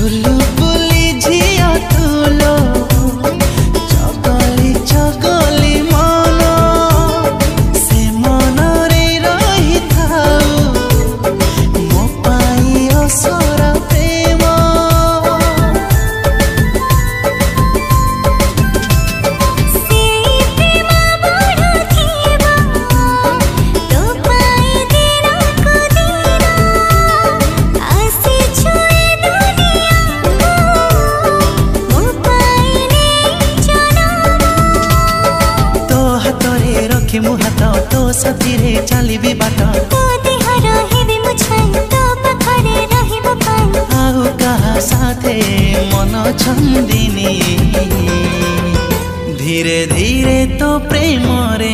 चुलु बुली झिया तुलो चगली चगली मन से मन रे रही थाऊ मो पाई असरा प्रेम मु हाथ तो साथी चली बाट आउ कहा साथे मन छंदिनी धीरे धीरे तो प्रेम रे